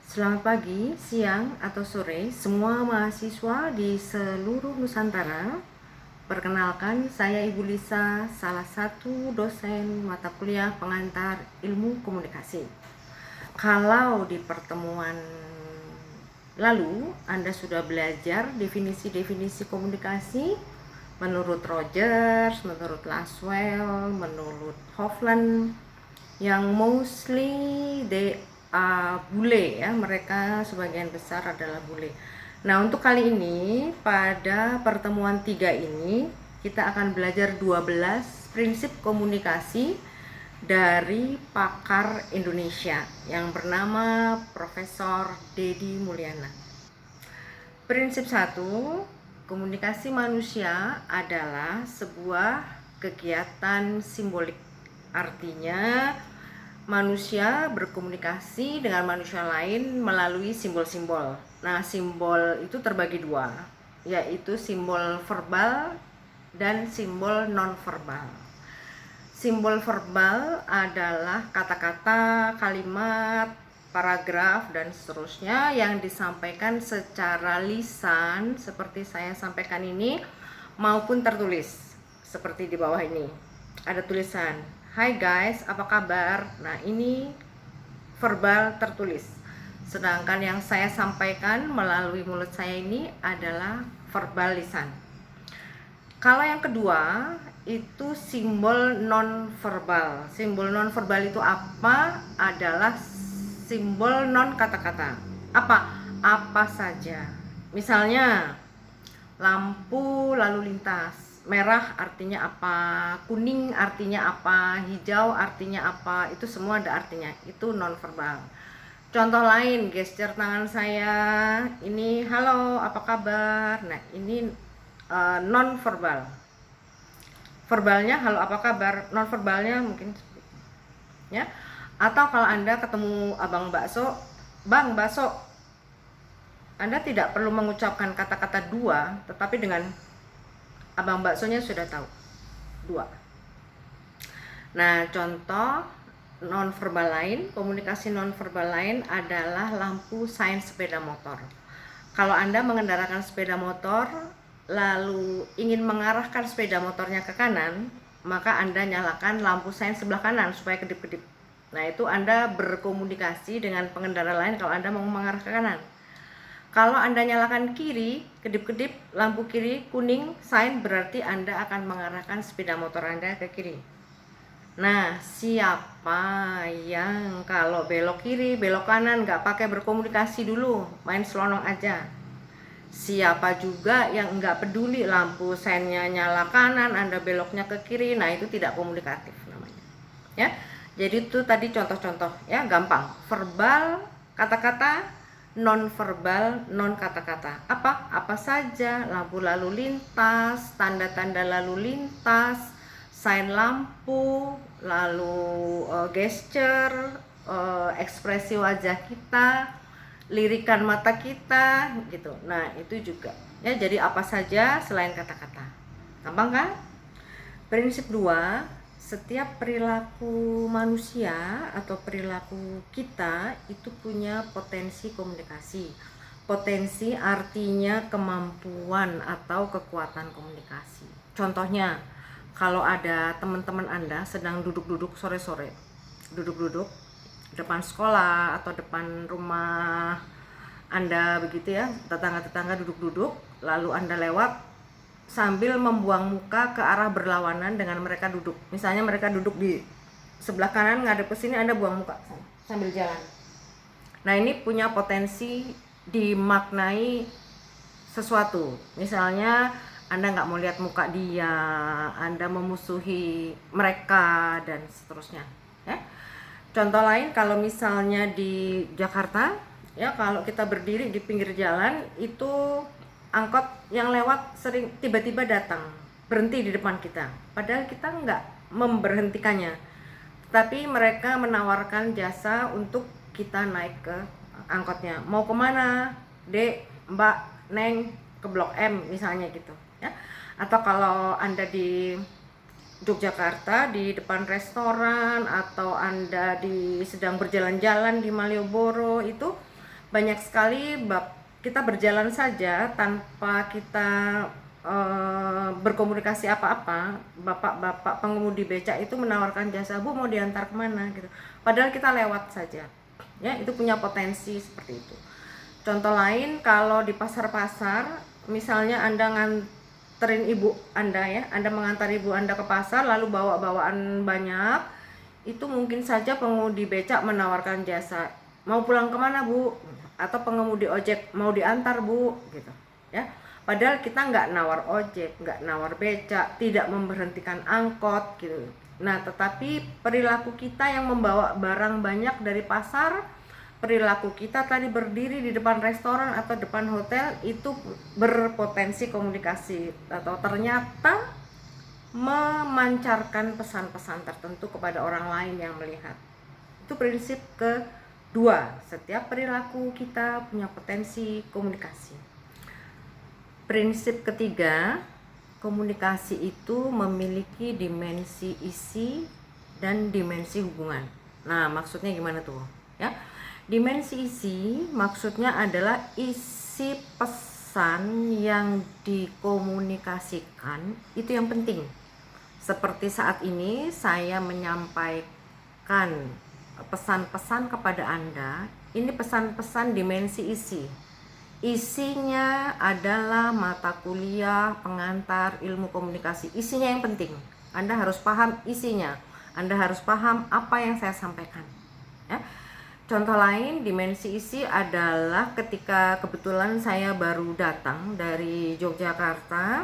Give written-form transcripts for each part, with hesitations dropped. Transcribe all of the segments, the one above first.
Selamat pagi, siang, atau sore semua mahasiswa di seluruh Nusantara. Perkenalkan, saya Ibu Lisa, salah satu dosen mata kuliah pengantar ilmu komunikasi. Kalau di pertemuan lalu Anda sudah belajar definisi-definisi komunikasi menurut Rogers, menurut Laswell, menurut Hofland, yang mostly they bule ya, mereka sebagian besar adalah bule. Nah, untuk kali ini pada pertemuan 3 ini kita akan belajar 12 prinsip komunikasi dari pakar Indonesia yang bernama Profesor Dedi Mulyana. Prinsip 1, komunikasi manusia adalah sebuah kegiatan simbolik. Artinya manusia berkomunikasi dengan manusia lain melalui simbol-simbol. Nah, simbol itu terbagi dua, yaitu simbol verbal dan simbol non-verbal. Simbol verbal adalah kata-kata, kalimat, paragraf, dan seterusnya yang disampaikan secara lisan seperti saya sampaikan ini maupun tertulis seperti di bawah ini. Ada tulisan, "Hai guys, apa kabar?" Nah, ini verbal tertulis. Sedangkan yang saya sampaikan melalui mulut saya ini adalah verbal lisan. Kalau yang kedua itu simbol non-verbal. Simbol non-verbal itu apa? Adalah simbol non kata-kata. Apa saja. Misalnya lampu lalu lintas. Merah artinya apa? Kuning artinya apa? Hijau artinya apa? Itu semua ada artinya. Itu non-verbal. Contoh lain, gesture tangan saya ini, halo, apa kabar? Nah, ini non-verbal. Verbalnya halo apa kabar, non-verbalnya mungkin ya. Atau kalau Anda ketemu abang bakso, "Bang, bakso." Anda tidak perlu mengucapkan kata-kata dua, tetapi dengan abang baksonya sudah tahu dua. Nah, contoh non-verbal lain, komunikasi non-verbal lain adalah lampu sein sepeda motor. Kalau Anda mengendaраkan sepeda motor lalu ingin mengarahkan sepeda motornya ke kanan, maka Anda nyalakan lampu sein sebelah kanan supaya kedip-kedip. Nah, itu Anda berkomunikasi dengan pengendara lain kalau Anda mau mengarah ke kanan. Kalau Anda nyalakan kiri, kedip-kedip lampu kiri kuning sein, berarti Anda akan mengarahkan sepeda motor Anda ke kiri. Nah, siapa yang kalau belok kiri, belok kanan nggak pakai berkomunikasi dulu, main selonong aja? Siapa juga yang nggak peduli lampu seinnya nyala kanan, Anda beloknya ke kiri? Nah, itu tidak komunikatif namanya. Ya, jadi itu tadi contoh-contoh ya, gampang. Verbal kata-kata, non verbal non kata-kata. Apa saja, lampu lalu lintas, tanda-tanda lalu lintas, sign lampu, lalu gesture, ekspresi wajah kita, lirikan mata kita gitu. Nah, itu juga ya, jadi apa saja selain kata-kata. Gampang kan? Prinsip 2, setiap perilaku manusia atau perilaku kita itu punya potensi komunikasi. Potensi artinya kemampuan atau kekuatan komunikasi. Contohnya, kalau ada teman-teman Anda sedang duduk-duduk sore-sore, duduk-duduk depan sekolah atau depan rumah Anda begitu ya, tetangga-tetangga duduk-duduk, lalu Anda lewat sambil membuang muka ke arah berlawanan dengan mereka duduk. Misalnya mereka duduk di sebelah kanan ngadep ke sini, Anda buang muka sambil jalan. Nah, ini punya potensi dimaknai sesuatu. Misalnya Anda nggak mau lihat muka dia, Anda memusuhi mereka, dan seterusnya ya. Contoh lain, kalau misalnya di Jakarta ya, kalau kita berdiri di pinggir jalan itu angkot yang lewat sering tiba-tiba datang berhenti di depan kita, padahal kita nggak memberhentikannya, tapi mereka menawarkan jasa untuk kita naik ke angkotnya. Mau kemana, Dek, Mbak, Neng? Ke Blok M misalnya gitu ya. Atau kalau Anda di Yogyakarta di depan restoran, atau Anda sedang berjalan-jalan di Malioboro, itu banyak sekali kita berjalan saja tanpa kita berkomunikasi apa-apa. Bapak-bapak pengemudi becak itu menawarkan jasa, "Bu, mau diantar kemana?" gitu. Padahal kita lewat saja. Ya, itu punya potensi seperti itu. Contoh lain, kalau di pasar-pasar, misalnya Anda nganterin ibu Anda, ya, Anda mengantar ibu Anda ke pasar lalu bawa bawaan banyak, itu mungkin saja pengemudi becak menawarkan jasa, "Mau pulang kemana, Bu?" Atau pengemudi ojek, "Mau diantar, Bu?" gitu, ya. Padahal kita nggak nawar ojek, nggak nawar becak, tidak memberhentikan angkot gitu. Nah, tetapi perilaku kita yang membawa barang banyak dari pasar, perilaku kita tadi berdiri di depan restoran atau depan hotel, itu berpotensi komunikasi atau ternyata memancarkan pesan-pesan tertentu kepada orang lain yang melihat. Itu prinsip kedua, setiap perilaku kita punya potensi komunikasi. Prinsip ketiga, komunikasi itu memiliki dimensi isi dan dimensi hubungan. Nah, maksudnya gimana tuh? Ya, dimensi isi maksudnya adalah isi pesan yang dikomunikasikan itu yang penting. Seperti saat ini saya menyampaikan pesan-pesan kepada Anda, ini pesan-pesan dimensi isi. Isinya adalah mata kuliah pengantar ilmu komunikasi. Isinya yang penting. Anda harus paham isinya. Anda harus paham apa yang saya sampaikan. Ya. Contoh lain, dimensi isi adalah ketika kebetulan saya baru datang dari Yogyakarta.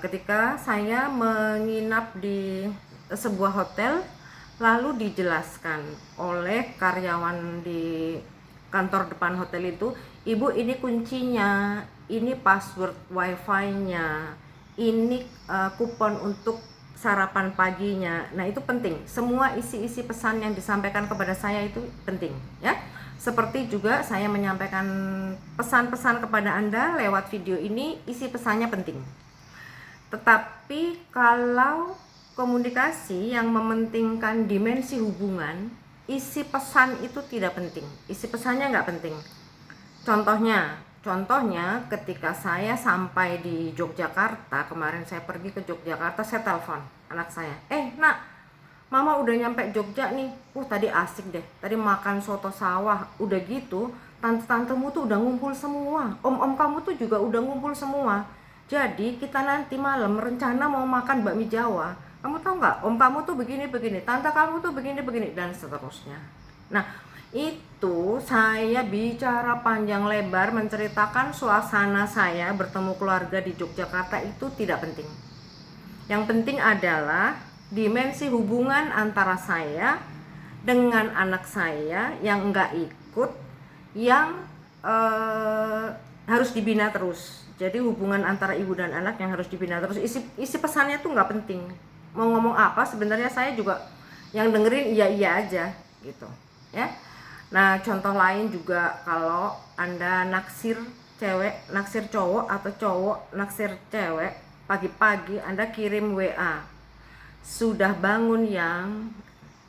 Ketika saya menginap di sebuah hotel, lalu dijelaskan oleh karyawan di kantor depan hotel itu, "Ibu, ini kuncinya, ini password wifi-nya, ini kupon untuk sarapan paginya." Nah, itu penting. Semua isi-isi pesan yang disampaikan kepada saya itu penting, ya. Seperti juga saya menyampaikan pesan-pesan kepada Anda lewat video ini, isi pesannya penting. Tetapi kalau komunikasi yang mementingkan dimensi hubungan, isi pesan itu tidak penting, isi pesannya nggak penting. Contohnya ketika saya sampai di Yogyakarta, kemarin saya pergi ke Yogyakarta, saya telepon anak saya, "Nak, Mama udah nyampe Jogja nih, tadi asik deh, tadi makan soto sawah, udah gitu, tante-tantemu tuh udah ngumpul semua, om-om kamu tuh juga udah ngumpul semua. Jadi kita nanti malam rencana mau makan bakmi Jawa. Kamu tahu nggak, om kamu tuh begini-begini, tante kamu tuh begini-begini," dan seterusnya. Nah, itu saya bicara panjang lebar menceritakan suasana saya bertemu keluarga di Yogyakarta, itu tidak penting. Yang penting adalah dimensi hubungan antara saya dengan anak saya yang enggak ikut, yang harus dibina terus. Jadi hubungan antara ibu dan anak yang harus dibina terus. Isi pesannya tuh nggak penting. Mau ngomong apa sebenarnya saya juga yang dengerin iya aja gitu, ya. Nah, contoh lain juga, kalau Anda naksir cewek, naksir cowok, atau cowok naksir cewek, pagi-pagi Anda kirim WA, "Sudah bangun yang?"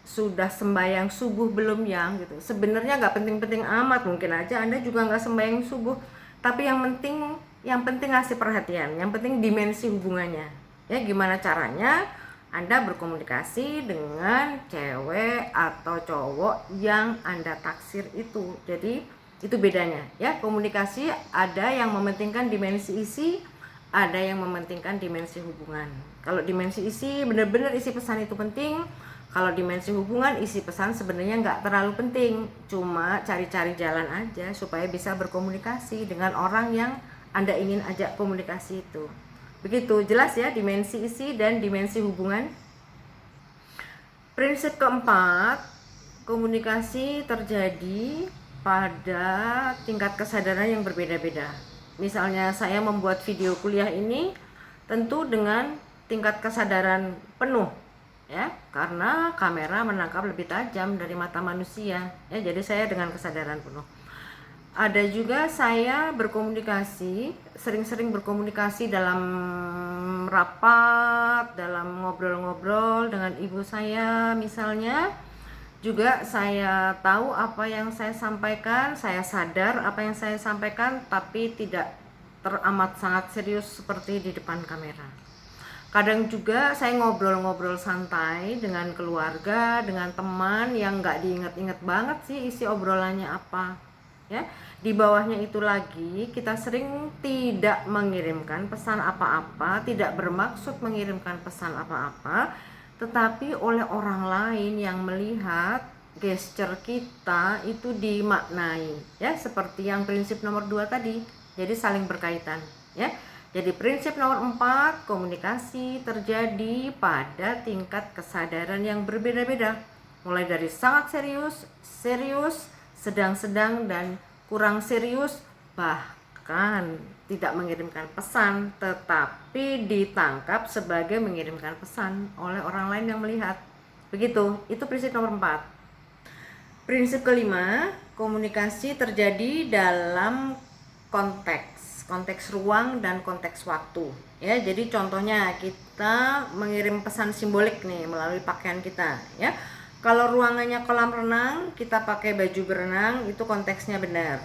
"Sudah sembahyang subuh belum yang?" gitu. Sebenarnya nggak penting-penting amat, mungkin aja Anda juga nggak sembahyang subuh, tapi yang penting ngasih perhatian, yang penting dimensi hubungannya. Ya, gimana caranya Anda berkomunikasi dengan cewek atau cowok yang Anda taksir itu. Jadi itu bedanya, ya. Komunikasi ada yang mementingkan dimensi isi, ada yang mementingkan dimensi hubungan. Kalau dimensi isi, benar-benar isi pesan itu penting. Kalau dimensi hubungan, isi pesan sebenarnya nggak terlalu penting, cuma cari-cari jalan aja supaya bisa berkomunikasi dengan orang yang Anda ingin ajak komunikasi itu. Begitu, jelas ya dimensi isi dan dimensi hubungan. Prinsip keempat, komunikasi terjadi pada tingkat kesadaran yang berbeda-beda. Misalnya saya membuat video kuliah ini tentu dengan tingkat kesadaran penuh, ya, karena kamera menangkap lebih tajam dari mata manusia, ya. Jadi saya dengan kesadaran penuh. Ada juga saya berkomunikasi, sering-sering berkomunikasi dalam rapat, dalam ngobrol-ngobrol dengan ibu saya misalnya. Juga saya tahu apa yang saya sampaikan, saya sadar apa yang saya sampaikan, tapi tidak teramat sangat serius seperti di depan kamera. Kadang juga saya ngobrol-ngobrol santai dengan keluarga, dengan teman yang nggak diingat-ingat banget sih isi obrolannya apa. Ya, di bawahnya itu lagi kita sering tidak mengirimkan pesan apa-apa, tidak bermaksud mengirimkan pesan apa-apa, tetapi oleh orang lain yang melihat gesture kita itu dimaknai, ya, seperti yang prinsip nomor 2 tadi. Jadi saling berkaitan, ya. Jadi prinsip nomor 4, komunikasi terjadi pada tingkat kesadaran yang berbeda-beda, mulai dari sangat serius, serius, sedang-sedang, dan kurang serius, bahkan tidak mengirimkan pesan tetapi ditangkap sebagai mengirimkan pesan oleh orang lain yang melihat. Begitu, itu prinsip nomor 4. Prinsip kelima, komunikasi terjadi dalam konteks ruang dan konteks waktu, ya. Jadi contohnya kita mengirim pesan simbolik nih melalui pakaian kita, ya. Kalau ruangannya kolam renang, kita pakai baju berenang, itu konteksnya benar,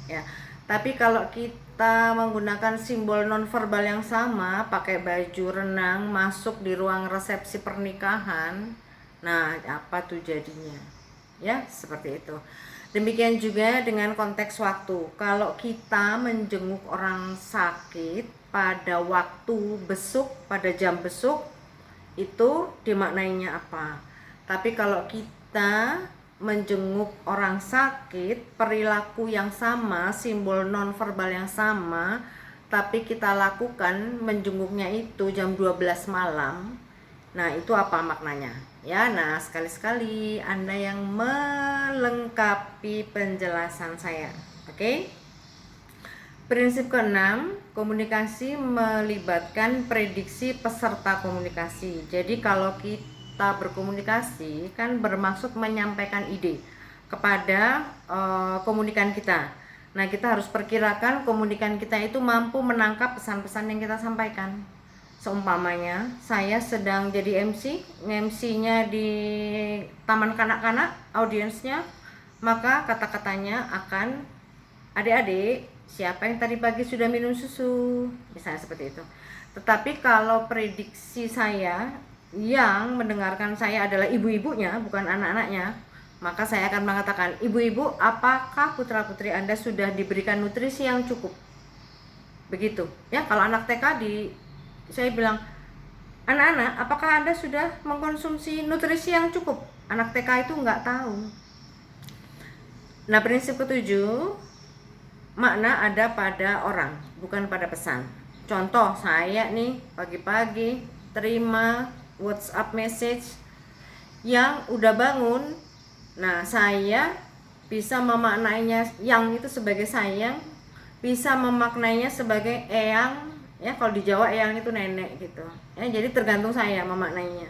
ya. Tapi kalau kita menggunakan simbol nonverbal yang sama, pakai baju renang masuk di ruang resepsi pernikahan, nah apa tuh jadinya, ya, seperti itu. Demikian juga dengan konteks waktu. Kalau kita menjenguk orang sakit pada waktu besuk, pada jam besuk, itu dimaknainya apa. Tapi kalau kita menjenguk orang sakit, perilaku yang sama, simbol nonverbal yang sama, tapi kita lakukan menjenguknya itu jam 12 malam, nah itu apa maknanya? Ya, nah sekali-sekali Anda yang melengkapi penjelasan saya. Oke? Prinsip keenam, komunikasi melibatkan prediksi peserta komunikasi. Jadi kalau kita berkomunikasi kan bermaksud menyampaikan ide kepada komunikan kita. Nah, kita harus perkirakan komunikan kita itu mampu menangkap pesan-pesan yang kita sampaikan. Seumpamanya saya sedang jadi MC-nya di taman kanak-kanak, audiensnya, maka kata-katanya akan, adik-adik, siapa yang tadi pagi sudah minum susu, misalnya seperti itu. Tetapi kalau prediksi saya yang mendengarkan saya adalah ibu-ibunya, bukan anak-anaknya, maka saya akan mengatakan, ibu-ibu, apakah putra-putri Anda sudah diberikan nutrisi yang cukup? Begitu, ya. Kalau anak TK saya bilang, anak-anak, apakah Anda sudah mengkonsumsi nutrisi yang cukup? Anak TK itu nggak tahu. Nah, prinsip ketujuh, makna ada pada orang, bukan pada pesan. Contoh, saya nih pagi-pagi terima WhatsApp message yang udah bangun. Nah, saya bisa memaknainya yang itu sebagai sayang, bisa memaknainya sebagai eyang. Ya, kalau di Jawa eyang itu nenek gitu. Ya, jadi tergantung saya memaknainya.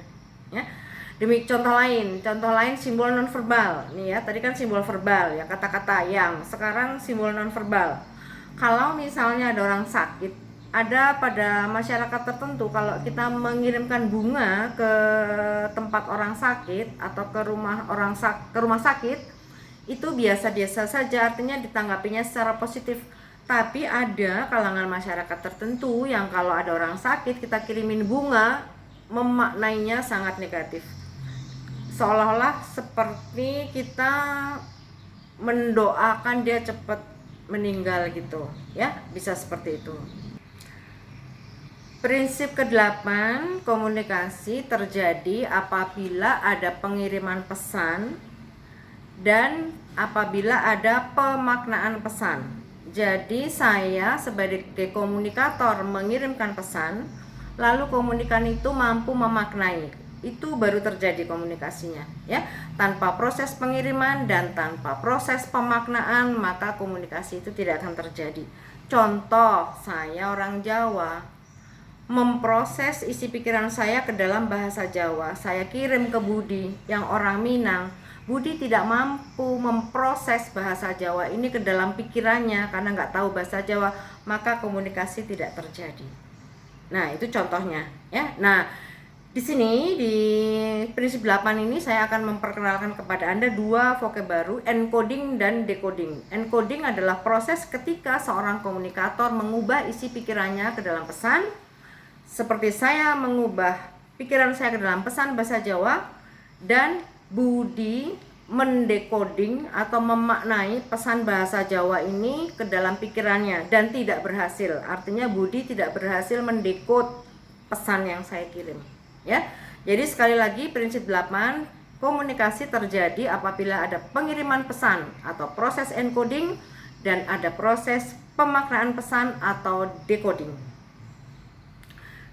Ya. Demi contoh lain simbol nonverbal. Nih ya, tadi kan simbol verbal ya, kata-kata yang. Sekarang simbol nonverbal. Kalau misalnya ada orang sakit, ada pada masyarakat tertentu kalau kita mengirimkan bunga ke tempat orang sakit atau ke rumah sakit, itu biasa-biasa saja, artinya ditanggapinya secara positif. Tapi ada kalangan masyarakat tertentu yang kalau ada orang sakit kita kirimin bunga, memaknainya sangat negatif, seolah-olah seperti kita mendoakan dia cepat meninggal gitu, ya, bisa seperti itu. Prinsip ke-8, komunikasi terjadi apabila ada pengiriman pesan dan apabila ada pemaknaan pesan. Jadi saya sebagai komunikator mengirimkan pesan, lalu komunikan itu mampu memaknai. Itu baru terjadi komunikasinya, ya. Tanpa proses pengiriman dan tanpa proses pemaknaan, maka komunikasi itu tidak akan terjadi. Contoh, saya orang Jawa, memproses isi pikiran saya ke dalam bahasa Jawa, saya kirim ke Budi yang orang Minang. Budi tidak mampu memproses bahasa Jawa ini ke dalam pikirannya karena nggak tahu bahasa Jawa, maka komunikasi tidak terjadi. Nah, itu contohnya, ya. Nah, Di sini di prinsip 8 ini saya akan memperkenalkan kepada Anda dua vocab baru, encoding dan decoding. Encoding adalah proses ketika seorang komunikator mengubah isi pikirannya ke dalam pesan, seperti saya mengubah pikiran saya ke dalam pesan bahasa Jawa, dan Budi mendekoding atau memaknai pesan bahasa Jawa ini ke dalam pikirannya dan tidak berhasil. Artinya Budi tidak berhasil mendekod pesan yang saya kirim. Ya. Jadi sekali lagi prinsip 8, komunikasi terjadi apabila ada pengiriman pesan atau proses encoding dan ada proses pemaknaan pesan atau decoding.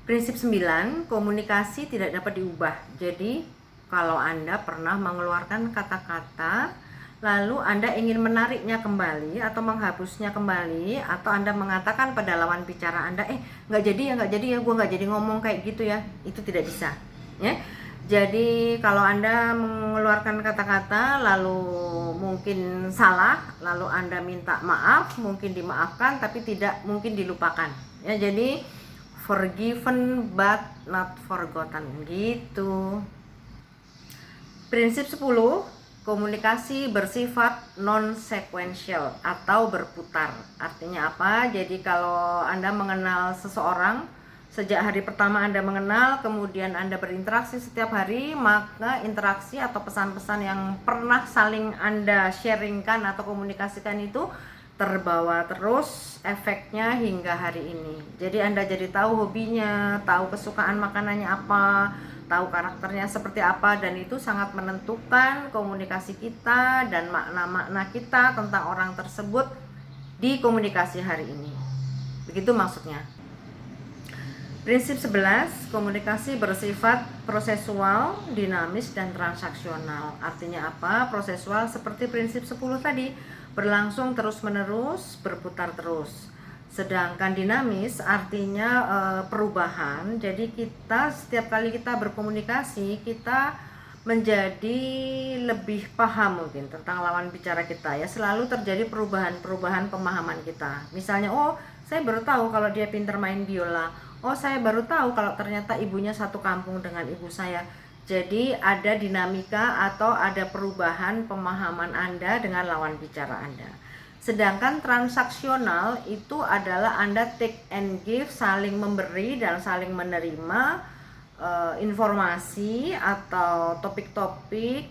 Prinsip 9, komunikasi tidak dapat diubah. Jadi kalau Anda pernah mengeluarkan kata-kata lalu Anda ingin menariknya kembali atau menghapusnya kembali, atau Anda mengatakan pada lawan bicara Anda, nggak jadi ya, gue nggak jadi ngomong kayak gitu ya, itu tidak bisa, ya. Jadi kalau Anda mengeluarkan kata-kata lalu mungkin salah, lalu Anda minta maaf, mungkin dimaafkan tapi tidak mungkin dilupakan, ya. Jadi forgiven but not forgotten, gitu. Prinsip 10, komunikasi bersifat non-sequential atau berputar. Artinya apa? Jadi kalau Anda mengenal seseorang, sejak hari pertama Anda mengenal, kemudian Anda berinteraksi setiap hari, maka interaksi atau pesan-pesan yang pernah saling Anda sharingkan atau komunikasikan itu terbawa terus efeknya hingga hari ini. Jadi Anda jadi tahu hobinya, tahu kesukaan makanannya apa, tahu karakternya seperti apa, dan itu sangat menentukan komunikasi kita dan makna-makna kita tentang orang tersebut di komunikasi hari ini. Begitu maksudnya. Prinsip 11, komunikasi bersifat prosesual, dinamis, dan transaksional. Artinya apa? Prosesual seperti prinsip 10 tadi, berlangsung terus-menerus, berputar terus. Sedangkan dinamis artinya perubahan. Jadi kita setiap kali kita berkomunikasi, kita menjadi lebih paham mungkin tentang lawan bicara kita, ya. Selalu terjadi perubahan pemahaman kita. Misalnya, saya baru tahu kalau dia pintar main biola. Saya baru tahu kalau ternyata ibunya satu kampung dengan ibu saya. Jadi ada dinamika atau ada perubahan pemahaman Anda dengan lawan bicara Anda. Sedangkan transaksional itu adalah Anda take and give, saling memberi dan saling menerima informasi atau topik-topik,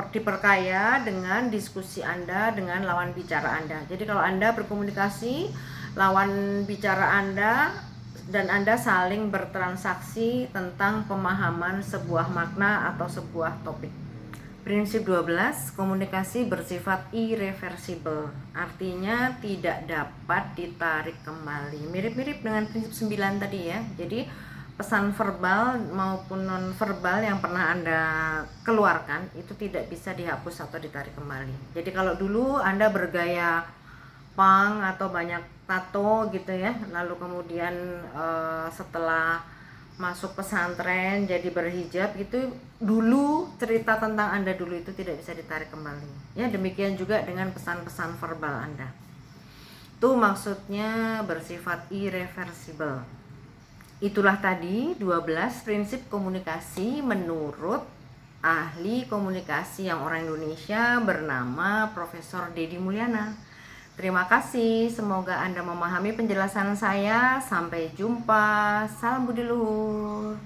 diperkaya dengan diskusi Anda dengan lawan bicara Anda. Jadi kalau Anda berkomunikasi, lawan bicara Anda dan Anda saling bertransaksi tentang pemahaman sebuah makna atau sebuah topik. Prinsip 12, komunikasi bersifat irreversible, artinya tidak dapat ditarik kembali. Mirip-mirip dengan prinsip 9 tadi, ya. Jadi pesan verbal maupun non verbal yang pernah Anda keluarkan itu tidak bisa dihapus atau ditarik kembali. Jadi kalau dulu Anda bergaya punk atau banyak tato gitu, ya, lalu kemudian setelah masuk pesantren jadi berhijab, itu dulu cerita tentang Anda dulu itu tidak bisa ditarik kembali, ya. Demikian juga dengan pesan-pesan verbal Anda, itu maksudnya bersifat irreversible. Itulah tadi 12 prinsip komunikasi menurut ahli komunikasi yang orang Indonesia bernama Profesor Dedi Mulyana. Terima kasih, semoga Anda memahami penjelasan saya. Sampai jumpa, salam budi luhur.